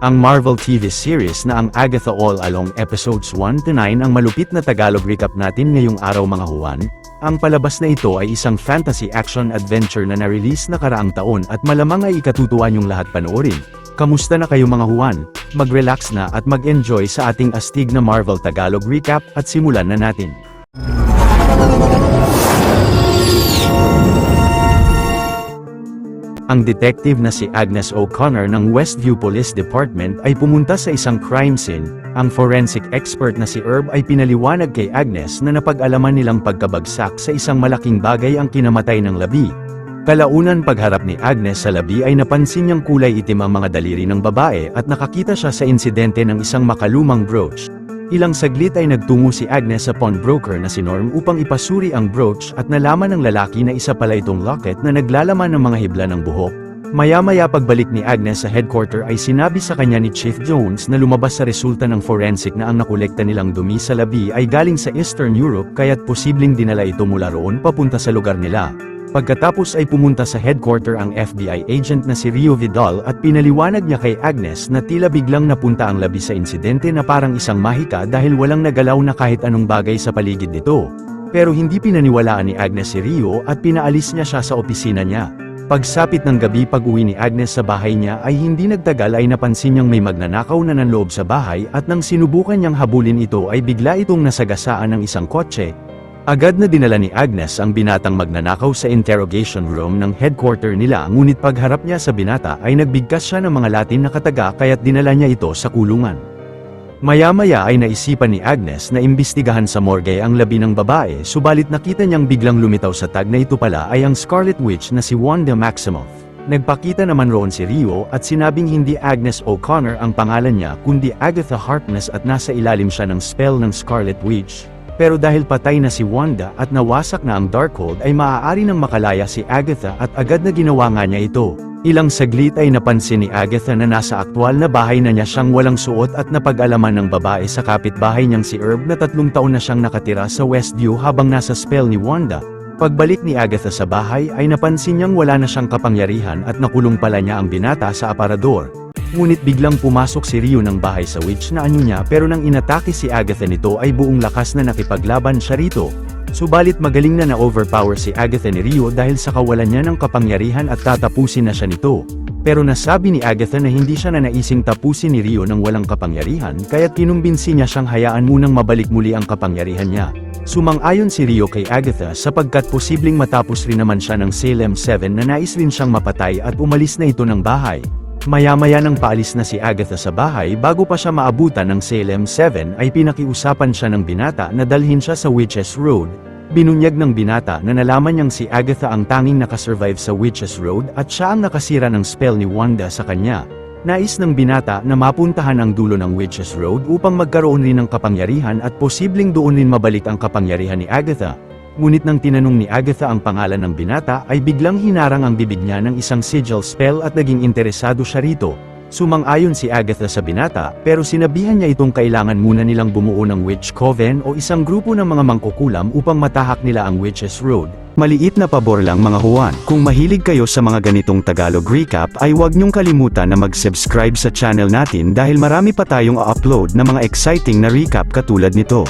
Ang Marvel TV series na ang Agatha All Along Episodes 1 to 9 ang malupit na Tagalog recap natin ngayong araw mga Juan. Ang palabas na ito ay isang fantasy action adventure na na-release na karaang taon at malamang ay ikatutuwa niyong lahat panoorin. Kamusta na kayo mga Juan? Mag-relax na at mag-enjoy sa ating astig na Marvel Tagalog recap at simulan na natin. Ang detective na si Agnes O'Connor ng Westview Police Department ay pumunta sa isang crime scene. Ang forensic expert na si Herb ay pinaliwanag kay Agnes na napag-alaman nilang pagkabagsak sa isang malaking bagay ang kinamatay ng labi. Kalaunan pagharap ni Agnes sa labi ay napansin niyang kulay itim ang mga daliri ng babae at nakakita siya sa insidente ng isang makalumang brooch. Ilang saglit ay nagtungo si Agnes sa pawnbroker na si Norm upang ipasuri ang brooch at nalaman ng lalaki na isa pala itong locket na naglalaman ng mga hibla ng buhok. Maya-maya pagbalik ni Agnes sa headquarter ay sinabi sa kanya ni Chief Jones na lumabas sa resulta ng forensic na ang nakolekta nilang dumi sa labi ay galing sa Eastern Europe kaya't posibleng dinala ito mula roon papunta sa lugar nila. Pagkatapos ay pumunta sa headquarter ang FBI agent na si Rio Vidal at pinaliwanag niya kay Agnes na tila biglang napunta ang labi sa insidente na parang isang mahika dahil walang nagalaw na kahit anong bagay sa paligid nito. Pero hindi pinaniwalaan ni Agnes si Rio at pinaalis niya siya sa opisina niya. Pagsapit ng gabi pag-uwi ni Agnes sa bahay niya ay hindi nagtagal ay napansin niyang may magnanakaw na nanloob sa bahay at nang sinubukan niyang habulin ito ay bigla itong nasagasaan ng isang kotse. Agad na dinala ni Agnes ang binatang magnanakaw sa interrogation room ng headquarter nila ngunit pagharap niya sa binata ay nagbigkas siya ng mga Latin na kataga kaya't dinala niya ito sa kulungan. Maya-maya ay naisipan ni Agnes na imbestigahan sa morgue ang labi ng babae subalit nakita niyang biglang lumitaw sa tag na ito pala ay ang Scarlet Witch na si Wanda Maximoff. Nagpakita naman roon si Rio at sinabing hindi Agnes O'Connor ang pangalan niya kundi Agatha Harkness at nasa ilalim siya ng spell ng Scarlet Witch. Pero dahil patay na si Wanda at nawasak na ang Darkhold ay maaari nang makalaya si Agatha at agad na ginawa nga niya ito. Ilang saglit ay napansin ni Agatha na nasa aktwal na bahay na niya siyang walang suot at napag-alaman ng babae sa kapitbahay niyang si Herb na 3 taon na siyang nakatira sa Westview habang nasa spell ni Wanda. Pagbalik ni Agatha sa bahay ay napansin niyang wala na siyang kapangyarihan at nakulong pala niya ang binata sa aparador. Ngunit biglang pumasok si Rio ng bahay sa witch na anyo niya pero nang inatake si Agatha nito ay buong lakas na nakipaglaban siya rito. Subalit magaling na na-overpower si Agatha ni Rio dahil sa kawalan niya ng kapangyarihan at tatapusin na siya nito. Pero nasabi ni Agatha na hindi siya nanaising tapusin ni Rio ng walang kapangyarihan kaya't kinumbinsi niya siyang hayaan munang mabalik muli ang kapangyarihan niya. Sumang-ayon si Rio kay Agatha sapagkat posibleng matapos rin naman siya ng Salem 7 na nais rin siyang mapatay at umalis na ito ng bahay. Maya-maya nang paalis na si Agatha sa bahay bago pa siya maabutan ng Salem 7 ay pinakiusapan siya ng binata na dalhin siya sa Witches Road. Binunyag ng binata na nalaman niyang si Agatha ang tanging nakasurvive sa Witches Road at siya ang nakasira ng spell ni Wanda sa kanya. Nais ng binata na mapuntahan ang dulo ng Witches Road upang magkaroon rin ng kapangyarihan at posibleng doon rin mabalik ang kapangyarihan ni Agatha. Ngunit nang tinanong ni Agatha ang pangalan ng binata ay biglang hinarang ang bibig niya ng isang sigil spell at naging interesado siya rito. Sumang-ayon si Agatha sa binata pero sinabihan niya itong kailangan muna nilang bumuo ng Witch Coven o isang grupo ng mga mangkukulam upang matahak nila ang Witches Road. Maliit na pabor lang mga Juan, kung mahilig kayo sa mga ganitong Tagalog recap ay huwag niyong kalimutan na mag-subscribe sa channel natin dahil marami pa tayong upload na mga exciting na recap katulad nito.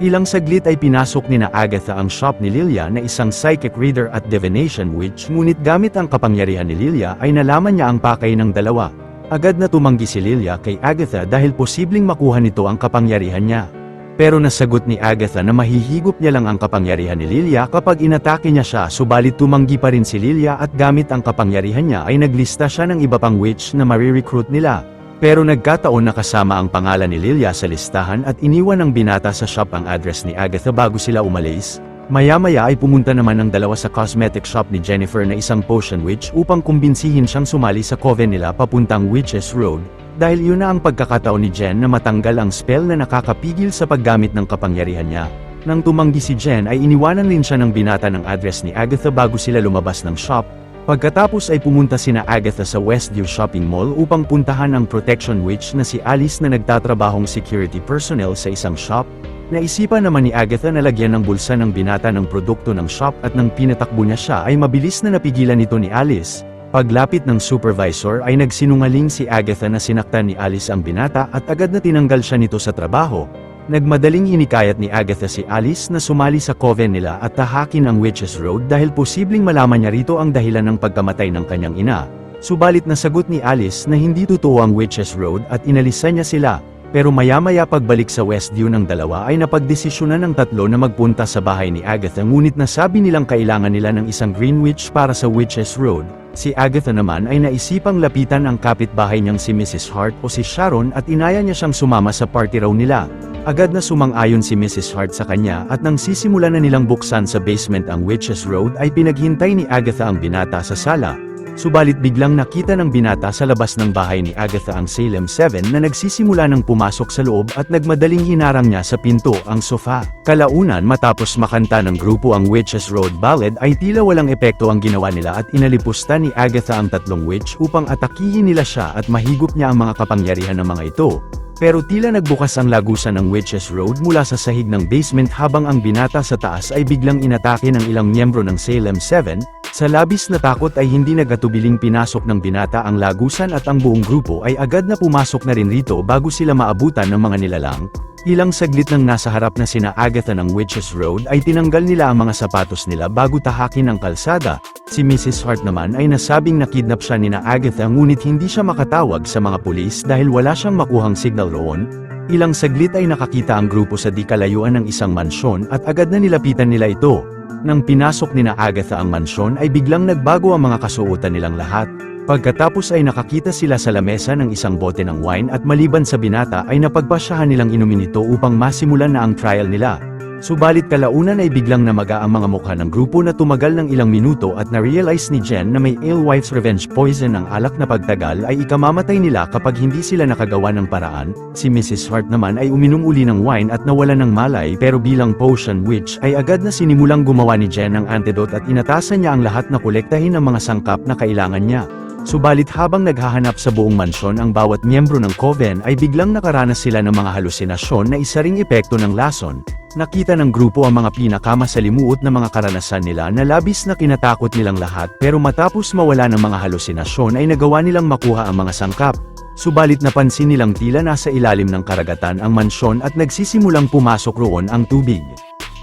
Ilang saglit ay pinasok ni na Agatha ang shop ni Lilia na isang psychic reader at divination witch ngunit gamit ang kapangyarihan ni Lilia ay nalaman niya ang pakay ng dalawa. Agad na tumanggi si Lilia kay Agatha dahil posibleng makuha nito ang kapangyarihan niya. Pero nasagot ni Agatha na mahihigop niya lang ang kapangyarihan ni Lilia kapag inatake niya siya subalit tumanggi pa rin si Lilia at gamit ang kapangyarihan niya ay naglista siya ng iba pang witch na marirecruit nila. Pero nagkataon na kasama ang pangalan ni Lilia sa listahan at iniwan ng binata sa shop ang address ni Agatha bago sila umalis. Maya-maya ay pumunta naman ng dalawa sa cosmetic shop ni Jennifer na isang potion witch upang kumbinsihin siyang sumali sa coven nila papuntang Witches Road, dahil yun na ang pagkakataon ni Jen na matanggal ang spell na nakakapigil sa paggamit ng kapangyarihan niya. Nang tumanggi si Jen ay iniwanan rin siya ng binata ng address ni Agatha bago sila lumabas ng shop. Pagkatapos ay pumunta sina Agatha sa Westview Shopping Mall upang puntahan ang protection witch na si Alice na nagtatrabahong security personnel sa isang shop. Naisipan naman ni Agatha na lagyan ng bulsa ng binata ng produkto ng shop at nang pinatakbo niya siya ay mabilis na napigilan nito ni Alice. Paglapit ng supervisor ay nagsinungaling si Agatha na sinaktan ni Alice ang binata at agad na tinanggal siya nito sa trabaho. Nagmadaling hinikayat ni Agatha si Alice na sumali sa coven nila at tahakin ang Witches Road dahil posibleng malaman niya rito ang dahilan ng pagkamatay ng kanyang ina. Subalit nasagot ni Alice na hindi totoo ang Witches Road at inalisan niya sila. Pero maya-maya pagbalik sa Westview ng dalawa ay napagdesisyonan ng tatlo na magpunta sa bahay ni Agatha ngunit nasabi nilang kailangan nila ng isang Green Witch para sa Witches Road. Si Agatha naman ay naisipang lapitan ang kapitbahay niyang si Mrs. Hart o si Sharon at inaya niya siyang sumama sa party raw nila. Agad na sumang-ayon si Mrs. Hart sa kanya at nang sisimula na nilang buksan sa basement ang Witches Road ay pinaghintay ni Agatha ang binata sa sala. Subalit biglang nakita ng binata sa labas ng bahay ni Agatha ang Salem 7 na nagsisimula ng pumasok sa loob at nagmadaling hinarang niya sa pinto ang sofa. Kalaunan matapos makanta ng grupo ang Witches Road Ballad ay tila walang epekto ang ginawa nila at inalipusta ni Agatha ang tatlong witch upang atakihin nila siya at mahigop niya ang mga kapangyarihan ng mga ito. Pero tila nagbukas ang lagusan ng Witches Road mula sa sahig ng basement habang ang binata sa taas ay biglang inatake ng ilang miyembro ng Salem 7. Sa labis na takot ay hindi nagatubiling pinasok ng binata ang lagusan at ang buong grupo ay agad na pumasok na rin rito bago sila maabutan ng mga nilalang. Ilang saglit nang nasa harap na sina Agatha ng Witches Road ay tinanggal nila ang mga sapatos nila bago tahakin ang kalsada. Si Mrs. Hart naman ay nasabing nakidnap siya nina Agatha ngunit hindi siya makatawag sa mga pulis dahil wala siyang makuhang signal roon. Ilang saglit ay nakakita ang grupo sa di kalayuan ng isang mansyon at agad na nilapitan nila ito. Nang pinasok nina Agatha ang mansyon ay biglang nagbago ang mga kasuotan nilang lahat. Pagkatapos ay nakakita sila sa lamesa ng isang bote ng wine at maliban sa binata ay napagpasyahan nilang inumin ito upang masimulan na ang trial nila. Subalit kalaunan ay biglang namaga ang mga mukha ng grupo na tumagal ng ilang minuto at na-realize ni Jen na may Alewives Revenge Poison ang alak na pagtagal ay ikamamatay nila kapag hindi sila nakagawa ng paraan. Si Mrs. Hart naman ay uminom uli ng wine at nawala ng malay pero bilang potion witch ay agad na sinimulang gumawa ni Jen ng antidote at inatasan niya ang lahat na kolektahin ang mga sangkap na kailangan niya. Subalit habang naghahanap sa buong mansyon ang bawat miyembro ng coven ay biglang nakaranas sila ng mga halusinasyon na isa ring epekto ng lason. Nakita ng grupo ang mga pinakamasalimuot na mga karanasan nila na labis na kinatakot nilang lahat pero matapos mawala ng mga halusinasyon ay nagawa nilang makuha ang mga sangkap. Subalit napansin nilang tila nasa ilalim ng karagatan ang mansyon at nagsisimulang pumasok roon ang tubig.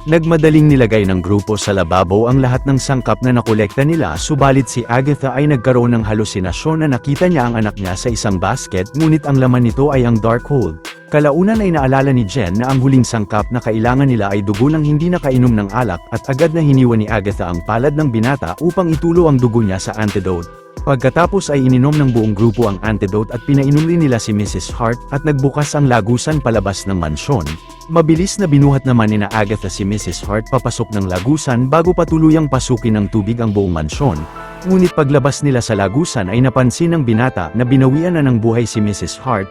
Nagmadaling nilagay ng grupo sa lababo ang lahat ng sangkap na nakolekta nila subalit si Agatha ay nagkaroon ng halusinasyon na nakita niya ang anak niya sa isang basket ngunit ang laman nito ay ang Darkhold. Kalaunan ay naalala ni Jen na ang huling sangkap na kailangan nila ay dugo ng hindi nakainom ng alak at agad na hiniwa ni Agatha ang palad ng binata upang itulo ang dugo niya sa antidote. Pagkatapos ay ininom ng buong grupo ang antidote at pinainom rin nila si Mrs. Hart at nagbukas ang lagusan palabas ng mansyon. Mabilis na binuhat naman ni Agatha si Mrs. Hart papasok ng lagusan bago patuluyang pasukin ng tubig ang buong mansyon. Ngunit paglabas nila sa lagusan ay napansin ng binata na binawian na ng buhay si Mrs. Hart.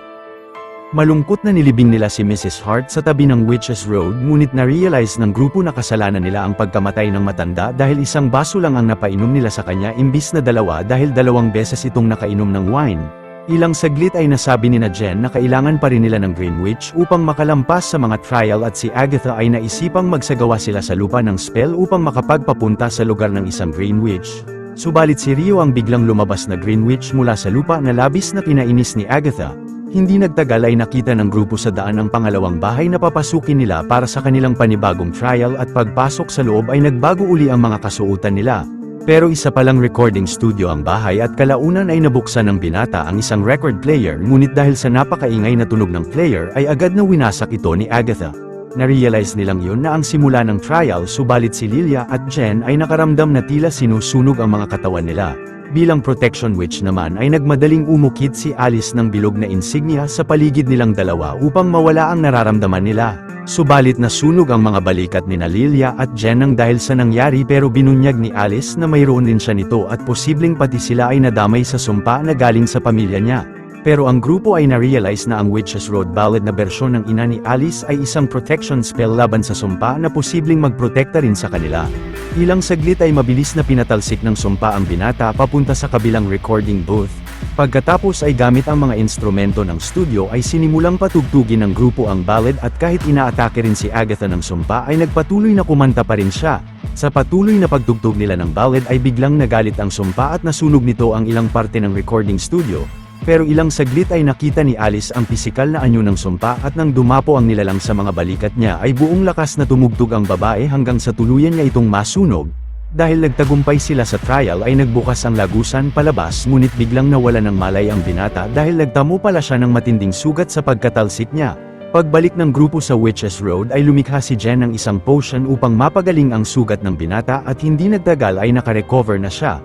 Malungkot na nilibing nila si Mrs. Hart sa tabi ng Witches Road ngunit na-realize ng grupo na kasalanan nila ang pagkamatay ng matanda dahil isang baso lang ang napainom nila sa kanya imbis na dalawa dahil 2 beses itong nakainom ng wine. Ilang saglit ay nasabi ni Jen na kailangan pa rin nila ng Green Witch upang makalampas sa mga trial at si Agatha ay naisipang magsagawa sila sa lupa ng spell upang makapagpapunta sa lugar ng isang Green Witch. Subalit si Rio ang biglang lumabas na Green Witch mula sa lupa na labis na kinainis ni Agatha. Hindi nagtagal ay nakita ng grupo sa daan ang pangalawang bahay na papasukin nila para sa kanilang panibagong trial at pagpasok sa loob ay nagbago uli ang mga kasuotan nila. Pero isa palang recording studio ang bahay at kalaunan ay nabuksan ng binata ang isang record player ngunit dahil sa napakaingay na tunog ng player ay agad na winasak ito ni Agatha. Na-realize nilang yun na ang simula ng trial subalit si Lilia at Jen ay nakaramdam na tila sinusunog ang mga katawan nila. Bilang protection witch naman ay nagmadaling umukit si Alice ng bilog na insignia sa paligid nilang dalawa upang mawala ang nararamdaman nila. Subalit nasunog ang mga balikat nina Lilia at Jen nang dahil sa nangyari pero binunyag ni Alice na mayroon din siya nito at posibleng pati sila ay nadamay sa sumpa na galing sa pamilya niya. Pero ang grupo ay na-realize na ang Witches Road Ballad na bersyon ng ina ni Alice ay isang protection spell laban sa sumpa na posibleng magprotekta rin sa kanila. Ilang saglit ay mabilis na pinatalsik ng sumpa ang binata papunta sa kabilang recording booth. Pagkatapos ay gamit ang mga instrumento ng studio ay sinimulang patugtugin ng grupo ang ballad at kahit inaatake rin si Agatha ng sumpa ay nagpatuloy na kumanta pa rin siya. Sa patuloy na pagtugtog nila ng ballad ay biglang nagalit ang sumpa at nasunog nito ang ilang parte ng recording studio, pero ilang saglit ay nakita ni Alice ang pisikal na anyo ng sumpa at nang dumapo ang nilalang sa mga balikat niya ay buong lakas na tumugtog ang babae hanggang sa tuluyan niya itong masunog. Dahil nagtagumpay sila sa trial ay nagbukas ang lagusan palabas ngunit biglang nawala ng malay ang binata dahil nagtamo pala siya ng matinding sugat sa pagkatalsik niya. Pagbalik ng grupo sa Witches Road ay lumikha si Jen ng isang potion upang mapagaling ang sugat ng binata at hindi nagtagal ay nakarecover na siya.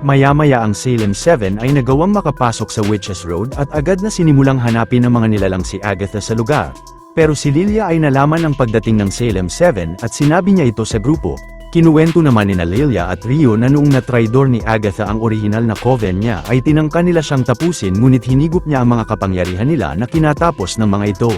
Maya-maya ang Salem 7 ay nagawang makapasok sa Witches Road at agad na sinimulang hanapin ng mga nilalang si Agatha sa lugar. Pero si Lilia ay nalaman ang pagdating ng Salem 7 at sinabi niya ito sa grupo. Kinuwento naman nina Lilia at Rio na noong natraidor ni Agatha ang orihinal na coven niya ay tinangka nila siyang tapusin ngunit hinigop niya ang mga kapangyarihan nila na kinatapos ng mga ito.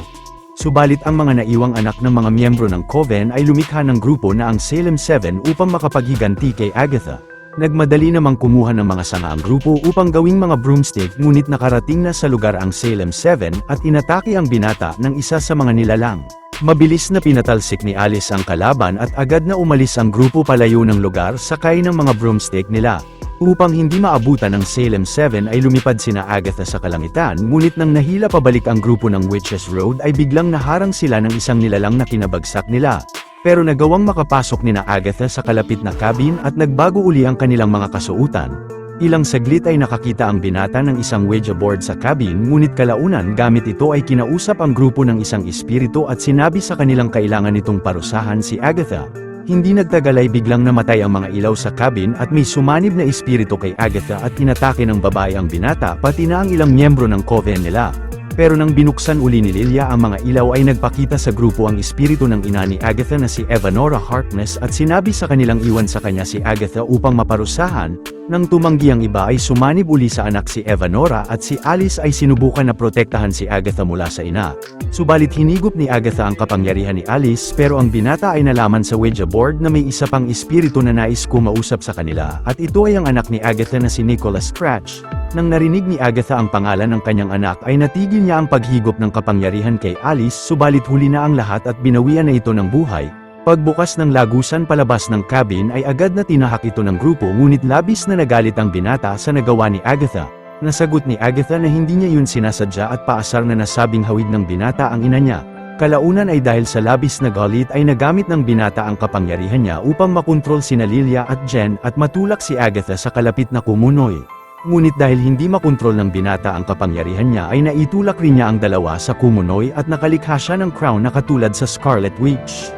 Subalit ang mga naiwang anak ng mga miyembro ng coven ay lumikha ng grupo na ang Salem 7 upang makapaghiganti kay Agatha. Nagmadali namang kumuha ng mga sanga ang grupo upang gawing mga broomstick ngunit nakarating na sa lugar ang Salem 7 at inatake ang binata ng isa sa mga nilalang. Mabilis na pinatalsik ni Alice ang kalaban at agad na umalis ang grupo palayo ng lugar sakay ng mga broomstick nila. Upang hindi maabutan ng Salem 7 ay lumipad sina Agatha sa kalangitan ngunit nang nahila pabalik ang grupo ng Witches Road ay biglang naharang sila ng isang nilalang na kinabagsak nila. Pero nagawang makapasok nina Agatha sa kalapit na cabin at nagbago uli ang kanilang mga kasuotan. Ilang saglit ay nakakita ang binata ng isang Ouija board sa cabin ngunit kalaunan gamit ito ay kinausap ang grupo ng isang espiritu at sinabi sa kanilang kailangan nitong parusahan si Agatha. Hindi nagtagal ay biglang namatay ang mga ilaw sa cabin at may sumanib na espiritu kay Agatha at inatake ng babae ang binata pati na ang ilang miyembro ng coven nila. Pero nang binuksan uli ni Lilia ang mga ilaw ay nagpakita sa grupo ang espiritu ng ina ni Agatha na si Evanora Harkness at sinabi sa kanilang iwan sa kanya si Agatha upang maparusahan. Nang tumanggi ang iba ay sumanib uli sa anak si Evanora at si Alice ay sinubukan na protektahan si Agatha mula sa ina. Subalit hinigop ni Agatha ang kapangyarihan ni Alice pero ang binata ay nalaman sa Ouija board na may isa pang espiritu na nais kumausap sa kanila at ito ay ang anak ni Agatha na si Nicholas Scratch. Nang narinig ni Agatha ang pangalan ng kanyang anak ay natigil niya ang paghigop ng kapangyarihan kay Alice subalit huli na ang lahat at binawian na ito ng buhay. Pagbukas ng lagusan palabas ng cabin ay agad na tinahak ito ng grupo ngunit labis na nagalit ang binata sa nagawa ni Agatha. Nasagot ni Agatha na hindi niya yun sinasadya at paasar na nasabing hawig ng binata ang ina niya. Kalaunan ay dahil sa labis na galit ay nagamit ng binata ang kapangyarihan niya upang makontrol sina Lilia at Jen at matulak si Agatha sa kalapit na kumunoy. Ngunit dahil hindi makontrol ng binata ang kapangyarihan niya ay naitulak rin niya ang dalawa sa kumunoy at nakalikha siya ng crown na katulad sa Scarlet Witch.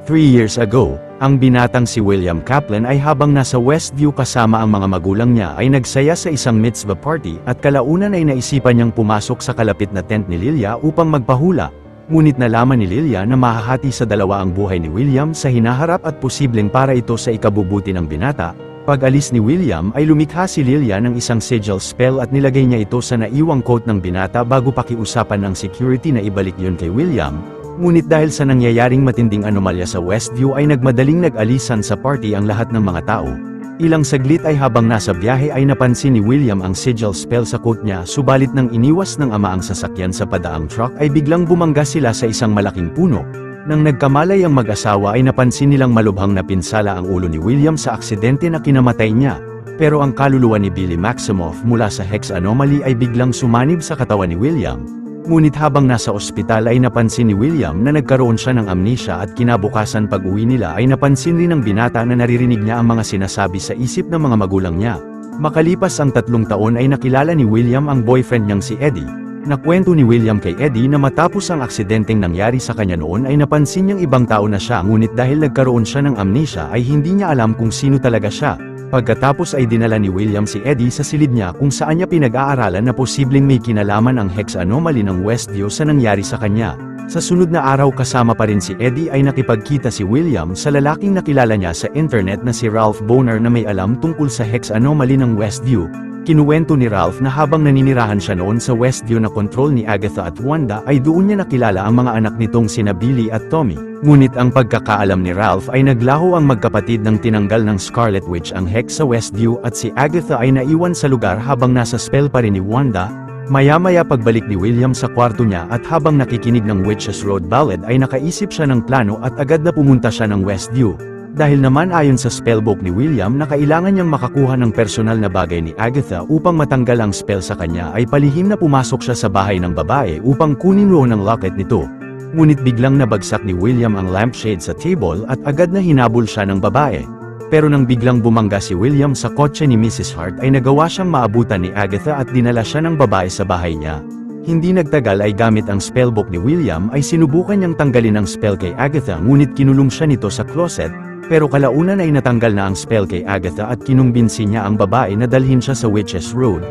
3 years ago, ang binatang si William Kaplan ay habang nasa Westview kasama ang mga magulang niya ay nagsaya sa isang mitzvah party at kalaunan ay naisipan niyang pumasok sa kalapit na tent ni Lilia upang magpahula. Ngunit nalaman ni Lilia na mahahati sa dalawa ang buhay ni William sa hinaharap at posibleng para ito sa ikabubuti ng binata. Pag-alis ni William ay lumikha si Lilia ng isang sigil spell at nilagay niya ito sa naiwang coat ng binata bago pakiusapan ng security na ibalik yun kay William. Ngunit dahil sa nangyayaring matinding anomalya sa Westview ay nagmadaling nag-alisan sa party ang lahat ng mga tao. Ilang saglit ay habang nasa biyahe ay napansin ni William ang sigil spell sa coat niya subalit nang iniwas ng ama ang sasakyan sa padaang truck ay biglang bumangga sila sa isang malaking puno. Nang nagkamalay ang mag-asawa ay napansin nilang malubhang napinsala ang ulo ni William sa aksidente na kinamatay niya. Pero ang kaluluwa ni Billy Maximoff mula sa Hex Anomaly ay biglang sumanib sa katawan ni William. Ngunit habang nasa ospital ay napansin ni William na nagkaroon siya ng amnesia at kinabukasan pag-uwi nila ay napansin rin ng binata na naririnig niya ang mga sinasabi sa isip ng mga magulang niya. Makalipas ang 3 taon ay nakilala ni William ang boyfriend niyang si Eddie. Nakwento ni William kay Eddie na matapos ang aksidenteng nangyari sa kanya noon ay napansin niyang ibang tao na siya ngunit dahil nagkaroon siya ng amnesia ay hindi niya alam kung sino talaga siya. Pagkatapos ay dinala ni William si Eddie sa silid niya kung saan niya pinag-aaralan na posibleng may kinalaman ang Hex Anomaly ng Westview sa nangyari sa kanya. Sa sunod na araw kasama pa rin si Eddie ay nakipagkita si William sa lalaking nakilala niya sa internet na si Ralph Boner na may alam tungkol sa Hex Anomaly ng Westview. Kinuwento ni Ralph na habang naninirahan siya noon sa Westview na kontrol ni Agatha at Wanda ay doon niya nakilala ang mga anak nitong sina Billy at Tommy. Ngunit ang pagkakaalam ni Ralph ay naglaho ang magkapatid nang tinanggal ng Scarlet Witch ang Hex sa Westview at si Agatha ay naiwan sa lugar habang nasa spell pa rin ni Wanda. Maya-maya pagbalik ni William sa kwarto niya at habang nakikinig ng Witches Road Ballad ay nakaisip siya ng plano at agad na pumunta siya ng Westview. Dahil naman ayon sa spellbook ni William na kailangan niyang makakuha ng personal na bagay ni Agatha upang matanggal ang spell sa kanya ay palihim na pumasok siya sa bahay ng babae upang kunin roon ang locket nito. Ngunit biglang nabagsak ni William ang lampshade sa table at agad na hinabol siya ng babae. Pero nang biglang bumangga si William sa kotse ni Mrs. Hart ay nagawa siyang maabutan ni Agatha at dinala siya ng babae sa bahay niya. Hindi nagtagal ay gamit ang spellbook ni William ay sinubukan niyang tanggalin ang spell kay Agatha ngunit kinulong siya nito sa closet, pero kalaunan ay natanggal na ang spell kay Agatha at kinumbinsi niya ang babae na dalhin siya sa Witch's Road.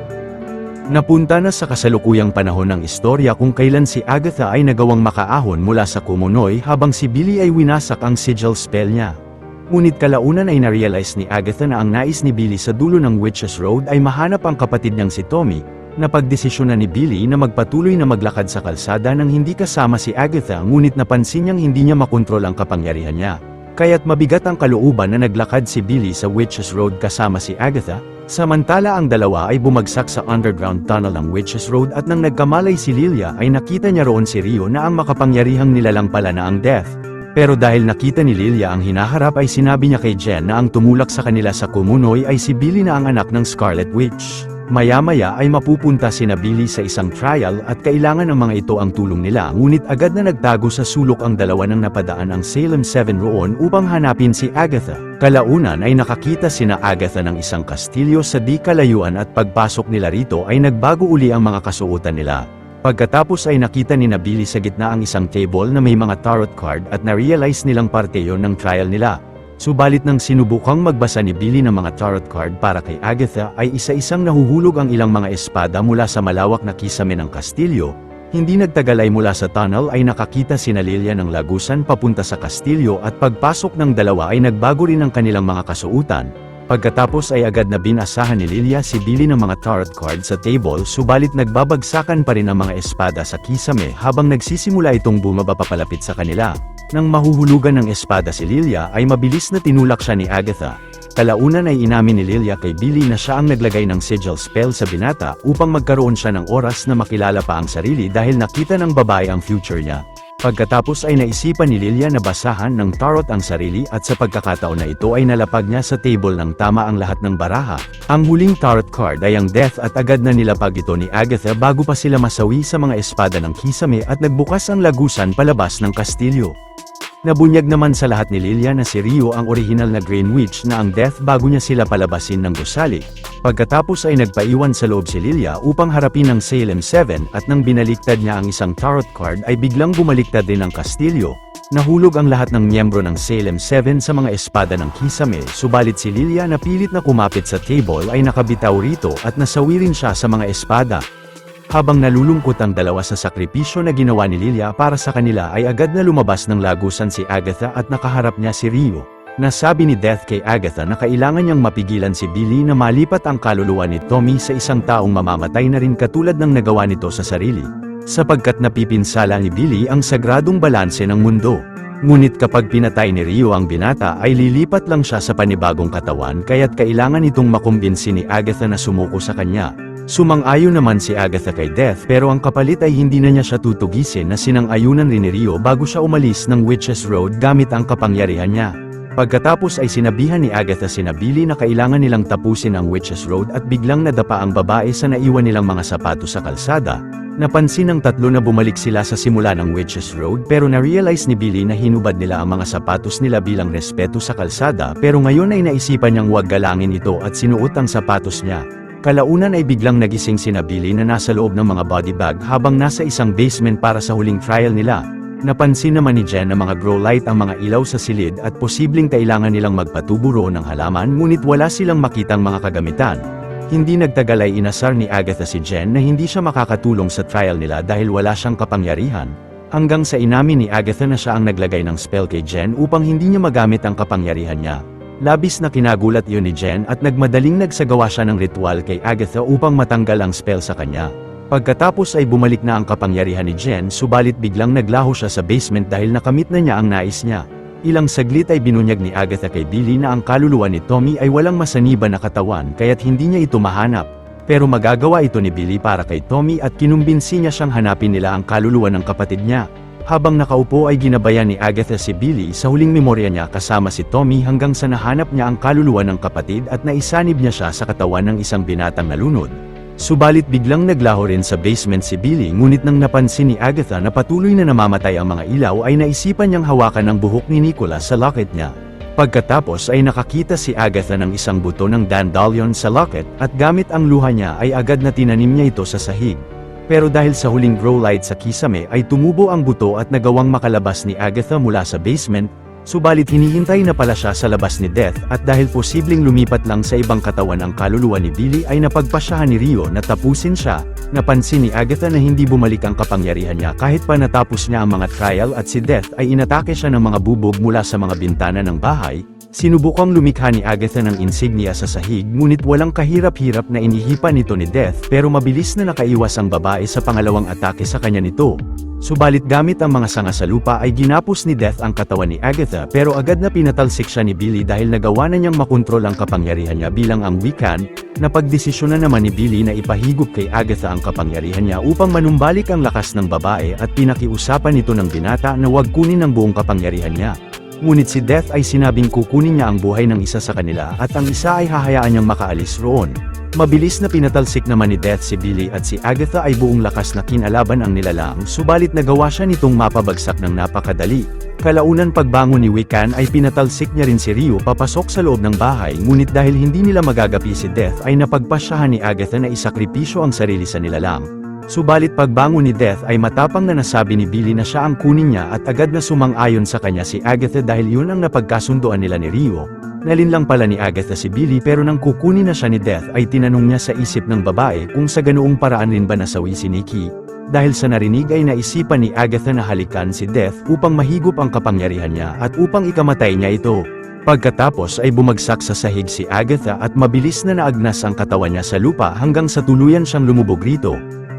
Napunta na sa kasalukuyang panahon ng istorya kung kailan si Agatha ay nagawang makaahon mula sa Kumunoy habang si Billy ay winasak ang sigil spell niya. Ngunit kalaunan ay narealize ni Agatha na ang nais ni Billy sa dulo ng Witch's Road ay mahanap ang kapatid niyang si Tommy. Napagdesisyon na ni Billy na magpatuloy na maglakad sa kalsada nang hindi kasama si Agatha ngunit napansin niyang hindi niya makontrol ang kapangyarihan niya. Kaya't mabigat ang kalooban na naglakad si Billy sa Witch's Road kasama si Agatha, samantala ang dalawa ay bumagsak sa underground tunnel ng Witch's Road at nang nagkamalay si Lilia ay nakita niya roon si Rio na ang makapangyarihang nilalang pala na ang Death. Pero dahil nakita ni Lilia ang hinaharap ay sinabi niya kay Jen na ang tumulak sa kanila sa Kumunoy ay si Billy na ang anak ng Scarlet Witch. Maya-maya ay mapupunta sina Billy sa isang trial at kailangan ng mga ito ang tulong nila ngunit agad na nagtago sa sulok ang dalawa nang napadaan ang Salem 7 roon upang hanapin si Agatha. Kalaunan ay nakakita sina Agatha ng isang kastilyo sa di kalayuan at pagpasok nila rito ay nagbago uli ang mga kasuotan nila. Pagkatapos ay nakita ni Billy sa gitna ang isang table na may mga tarot card at na-realize nilang parte yon ng trial nila. Subalit nang sinubukang magbasa ni Billy ng mga tarot card para kay Agatha ay isa-isang nahuhulog ang ilang mga espada mula sa malawak na kisame ng kastilyo. Hindi nagtagal ay mula sa tunnel ay nakakita sina Lilia ng lagusan papunta sa kastilyo at pagpasok ng dalawa ay nagbago rin ang kanilang mga kasuutan. Pagkatapos ay agad na binasahan ni Lilia si Billy ng mga tarot card sa table subalit nagbabagsakan pa rin ang mga espada sa kisame habang nagsisimula itong bumaba papalapit sa kanila. Nang mahuhulugan ng espada si Lilia ay mabilis na tinulak siya ni Agatha. Kalaunan ay inamin ni Lilia kay Billy na siya ang naglagay ng sigil spell sa binata upang magkaroon siya ng oras na makilala pa ang sarili dahil nakita ng babae ang future niya. Pagkatapos ay naisipan ni Lilia na basahan ng tarot ang sarili at sa pagkakataon na ito ay nalapag niya sa table ng tama ang lahat ng baraha. Ang huling tarot card ay ang Death at agad na nilapag ito ni Agatha bago pa sila masawi sa mga espada ng kisame at nagbukas ang lagusan palabas ng kastilyo. Nabunyag naman sa lahat ni Lilia na si Rio ang orihinal na Green Witch na ang Death bago niya sila palabasin ng gusali. Pagkatapos ay nagpaiwan sa loob si Lilia upang harapin ang Salem 7 at nang binaliktad niya ang isang tarot card ay biglang bumaliktad din ang kastilyo. Nahulog ang lahat ng miyembro ng Salem 7 sa mga espada ng kisame subalit si Lilia na pilit na kumapit sa table ay nakabitaw rito at nasawi rin siya sa mga espada. Habang nalulungkot ang dalawa sa sakripisyo na ginawa ni Lilia para sa kanila ay agad na lumabas ng lagusan si Agatha at nakaharap niya si Rio. Nasabi ni Death kay Agatha na kailangan niyang mapigilan si Billy na malipat ang kaluluwa ni Tommy sa isang taong mamamatay na rin katulad ng nagawa nito sa sarili. Sapagkat napipinsala ni Billy ang sagradong balanse ng mundo. Ngunit kapag pinatay ni Rio ang binata ay lilipat lang siya sa panibagong katawan kaya't kailangan itong makumbinsi ni Agatha na sumuko sa kanya. Sumang-ayon naman si Agatha kay Death pero ang kapalit ay hindi na niya siya tutugisin na sinang-ayunan rin ni Rio bago siya umalis ng Witch's Road gamit ang kapangyarihan niya. Pagkatapos ay sinabihan ni Agatha sina Billy na kailangan nilang tapusin ang Witch's Road at biglang nadapa ang babae sa naiwan nilang mga sapatos sa kalsada. Napansin ng tatlo na bumalik sila sa simula ng Witch's Road pero na-realize ni Billy na hinubad nila ang mga sapatos nila bilang respeto sa kalsada pero ngayon ay naisipan niyang huwag galangin ito at sinuot ang sapatos niya. Kalaunan ay biglang nagising sina Billy na nasa loob ng mga body bag habang nasa isang basement para sa huling trial nila. Napansin naman ni Jen na mga grow light ang mga ilaw sa silid at posibleng kailangan nilang magpatubo roon ng halaman ngunit wala silang makitang mga kagamitan. Hindi nagtagal ay inasar ni Agatha si Jen na hindi siya makakatulong sa trial nila dahil wala siyang kapangyarihan. Hanggang sa inamin ni Agatha na siya ang naglagay ng spell kay Jen upang hindi niya magamit ang kapangyarihan niya. Labis na kinagulat iyon ni Jen at nagmadaling nagsagawa siya ng ritual kay Agatha upang matanggal ang spell sa kanya. Pagkatapos ay bumalik na ang kapangyarihan ni Jen subalit biglang naglaho siya sa basement dahil nakamit na niya ang nais niya. Ilang saglit ay binunyag ni Agatha kay Billy na ang kaluluwa ni Tommy ay walang masaniba na katawan kaya't hindi niya ito mahanap. Pero magagawa ito ni Billy para kay Tommy at kinumbinsi niya siyang hanapin nila ang kaluluwa ng kapatid niya. Habang nakaupo ay ginabayan ni Agatha si Billy sa huling memorya niya kasama si Tommy hanggang sa nahanap niya ang kaluluwa ng kapatid at naisanib niya siya sa katawan ng isang binatang nalunod. Subalit biglang naglaho rin sa basement si Billy, ngunit nang napansin ni Agatha na patuloy na namamatay ang mga ilaw ay naisipan niyang hawakan ang buhok ni Nicholas sa locket niya. Pagkatapos ay nakakita si Agatha ng isang buto ng dandelion sa locket at gamit ang luha niya ay agad na tinanim niya ito sa sahig. Pero dahil sa huling grow light sa kisame ay tumubo ang buto at nagawang makalabas ni Agatha mula sa basement, subalit hinihintay na pala siya sa labas ni Death at dahil posibleng lumipat lang sa ibang katawan ang kaluluwa ni Billy ay napagpasyahan ni Rio na tapusin siya. Napansin ni Agatha na hindi bumalik ang kapangyarihan niya kahit pa natapos niya ang mga trial at si Death ay inatake siya ng mga bubog mula sa mga bintana ng bahay. Sinubukang lumikha ni Agatha ng insignia sa sahig ngunit walang kahirap-hirap na inihipan nito ni Death pero mabilis na nakaiwas ang babae sa pangalawang atake sa kanya nito. Subalit gamit ang mga sanga sa lupa ay ginapos ni Death ang katawan ni Agatha pero agad na pinatalsik siya ni Billy dahil nagawa na niyang makontrol ang kapangyarihan niya bilang ang Wiccan. Napagdesisyonan naman ni Billy na ipahigop kay Agatha ang kapangyarihan niya upang manumbalik ang lakas ng babae at pinakiusapan nito ng binata na huwag kunin ang buong kapangyarihan niya. Ngunit si Death ay sinabing kukunin niya ang buhay ng isa sa kanila at ang isa ay hahayaan niyang makaalis roon. Mabilis na pinatalsik naman ni Death si Billy at si Agatha ay buong lakas na kinalaban ang nilalang, subalit nagawa siya nitong mapabagsak ng napakadali. Kalaunan pagbangon ni Wiccan ay pinatalsik niya rin si Rio papasok sa loob ng bahay, ngunit dahil hindi nila magagapi si Death ay napagpasyahan ni Agatha na isakripisyo ang sarili sa nilalang. Subalit pagbangon ni Death ay matapang na nasabi ni Billy na siya ang kunin niya at agad na sumang-ayon sa kanya si Agatha dahil yun ang napagkasunduan nila ni Rio. Nalinlang pala ni Agatha si Billy pero nang kukunin na siya ni Death ay tinanong niya sa isip ng babae kung sa ganoong paraan rin ba nasawi si Nikki. Dahil sa narinig ay naisipan ni Agatha na halikan si Death upang mahigop ang kapangyarihan niya at upang ikamatay niya ito. Pagkatapos ay bumagsak sa sahig si Agatha at mabilis na naagnas ang katawan niya sa lupa hanggang sa tuluyan siyang lumubog rito.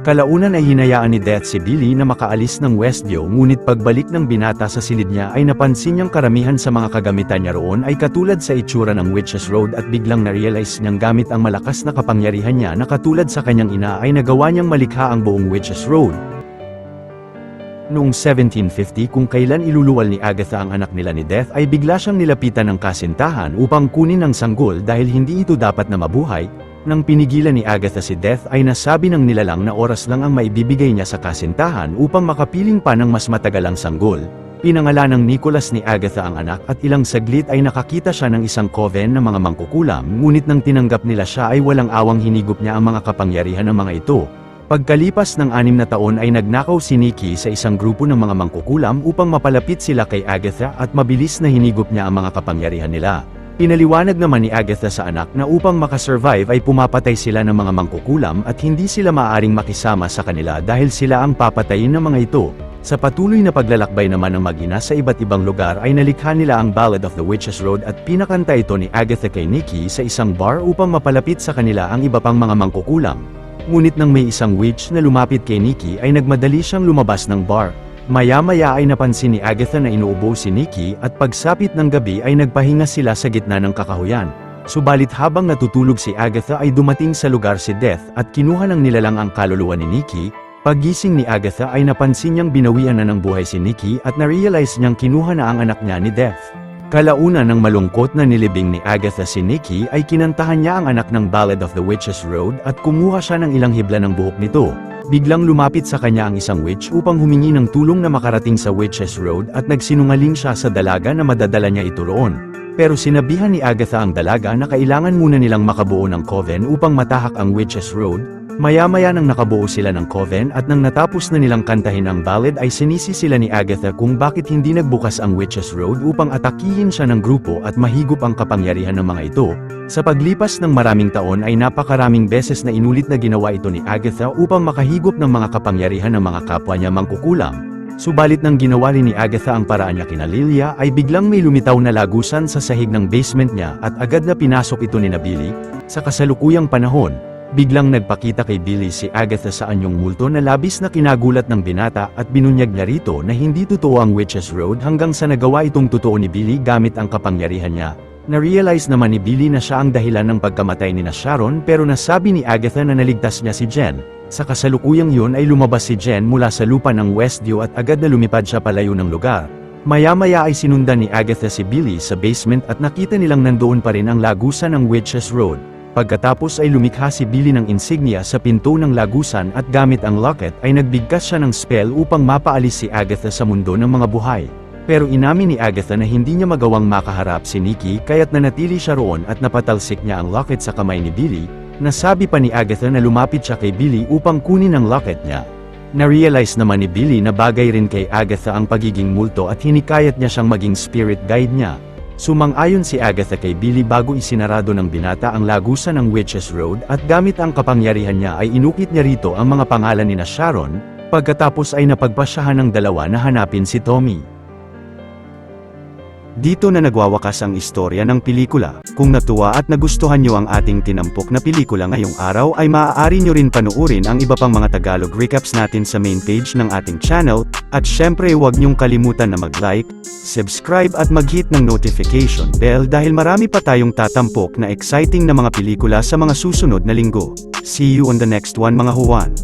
Kalaunan ay hinayaan ni Death si Billy na makaalis ng Westview ngunit pagbalik ng binata sa silid niya ay napansin niyang karamihan sa mga kagamitan niya roon ay katulad sa itsura ng Witch's Road at biglang na-realize niyang gamit ang malakas na kapangyarihan niya na katulad sa kanyang ina ay nagawa niyang malikha ang buong Witch's Road. Noong 1750 kung kailan iluluwal ni Agatha ang anak nila ni Death ay bigla siyang nilapitan ng kasintahan upang kunin ang sanggol dahil hindi ito dapat na mabuhay. Nang pinigilan ni Agatha si Death ay nasabi ng nilalang na oras lang ang maibibigay niya sa kasintahan upang makapiling pa ng mas matagalang sanggol. Pinangalan ng Nicholas ni Agatha ang anak at ilang saglit ay nakakita siya ng isang coven ng mga mangkukulam ngunit nang tinanggap nila siya ay walang awang hinigop niya ang mga kapangyarihan ng mga ito. Pagkalipas ng 6 na taon ay nagnakaw si Nikki sa isang grupo ng mga mangkukulam upang mapalapit sila kay Agatha at mabilis na hinigop niya ang mga kapangyarihan nila. Pinaliwanag naman ni Agatha sa anak na upang makasurvive ay pumapatay sila ng mga mangkukulam at hindi sila maaaring makisama sa kanila dahil sila ang papatayin ng mga ito. Sa patuloy na paglalakbay naman ng mag-ina sa iba't ibang lugar ay nalikha nila ang Ballad of the Witch's Road at pinakanta ito ni Agatha kay Nikki sa isang bar upang mapalapit sa kanila ang iba pang mga mangkukulam. Ngunit nang may isang witch na lumapit kay Nikki ay nagmadali siyang lumabas ng bar. Maya-maya ay napansin ni Agatha na inuubo si Nikki at pagsapit ng gabi ay nagpahinga sila sa gitna ng kakahuyan. Subalit habang natutulog si Agatha ay dumating sa lugar si Death at kinuha ng nilalang ang kaluluwa ni Nikki. Paggising ni Agatha ay napansin niyang binawian na ng buhay si Nikki at na-realize niyang kinuha na ang anak niya ni Death. Kalaunan ng malungkot na nilibing ni Agatha si Nikki ay kinantahan niya ang anak ng Ballad of the Witch's Road at kumuha siya ng ilang hibla ng buhok nito. Biglang lumapit sa kanya ang isang witch upang humingi ng tulong na makarating sa Witch's Road at nagsinungaling siya sa dalaga na madadala niya ito roon. Pero sinabihan ni Agatha ang dalaga na kailangan muna nilang makabuo ng coven upang matahak ang Witch's Road. Maya-maya nang nakabuo sila ng coven at nang natapos na nilang kantahin ang ballad ay sinisi sila ni Agatha kung bakit hindi nagbukas ang Witch's Road upang atakihin siya ng grupo at mahigop ang kapangyarihan ng mga ito. Sa paglipas ng maraming taon ay napakaraming beses na inulit na ginawa ito ni Agatha upang makahigop ng mga kapangyarihan ng mga kapwa niya mangkukulam. Subalit nang ginawa rin ni Agatha ang paraan niya kina Lilia ay biglang may lumitaw na lagusan sa sahig ng basement niya at agad na pinasok ito ni Billy. Sa kasalukuyang panahon, biglang nagpakita kay Billy si Agatha sa anyong multo na labis na kinagulat ng binata at binunyag niya rito na hindi totoo ang Witch's Road hanggang sa nagawa itong totoo ni Billy gamit ang kapangyarihan niya. Na-realize naman ni Billy na siya ang dahilan ng pagkamatay ni Sharon pero nasabi ni Agatha na naligtas niya si Jen. Sa kasalukuyang yun ay lumabas si Jen mula sa lupa ng Westview at agad na lumipad siya palayo ng lugar. Maya-maya ay sinundan ni Agatha si Billy sa basement at nakita nilang nandoon pa rin ang lagusan ng Witches Road. Pagkatapos ay lumikha si Billy ng insignia sa pinto ng lagusan at gamit ang locket ay nagbigkas siya ng spell upang mapaalis si Agatha sa mundo ng mga buhay. Pero inamin ni Agatha na hindi niya magawang makaharap si Nikki kaya't nanatili siya roon at napatalsik niya ang locket sa kamay ni Billy. Nasabi pa ni Agatha na lumapit siya kay Billy upang kunin ang locket niya. Na-realize naman ni Billy na bagay rin kay Agatha ang pagiging multo at hinikayat niya siyang maging spirit guide niya. Sumang-ayon si Agatha kay Billy bago isinarado ng binata ang lagusan ng Witches Road at gamit ang kapangyarihan niya ay inukit niya rito ang mga pangalan ni Sharon, pagkatapos ay napagpasyahan ng dalawa na hanapin si Tommy. Dito na nagwawakas ang istorya ng pelikula. Kung natuwa at nagustuhan nyo ang ating tinampok na pelikula ngayong araw ay maaari nyo rin panuorin ang iba pang mga Tagalog recaps natin sa main page ng ating channel, at syempre huwag nyong kalimutan na mag-like, subscribe at mag-hit ng notification bell dahil marami pa tayong tatampok na exciting na mga pelikula sa mga susunod na linggo. See you on the next one mga Juan.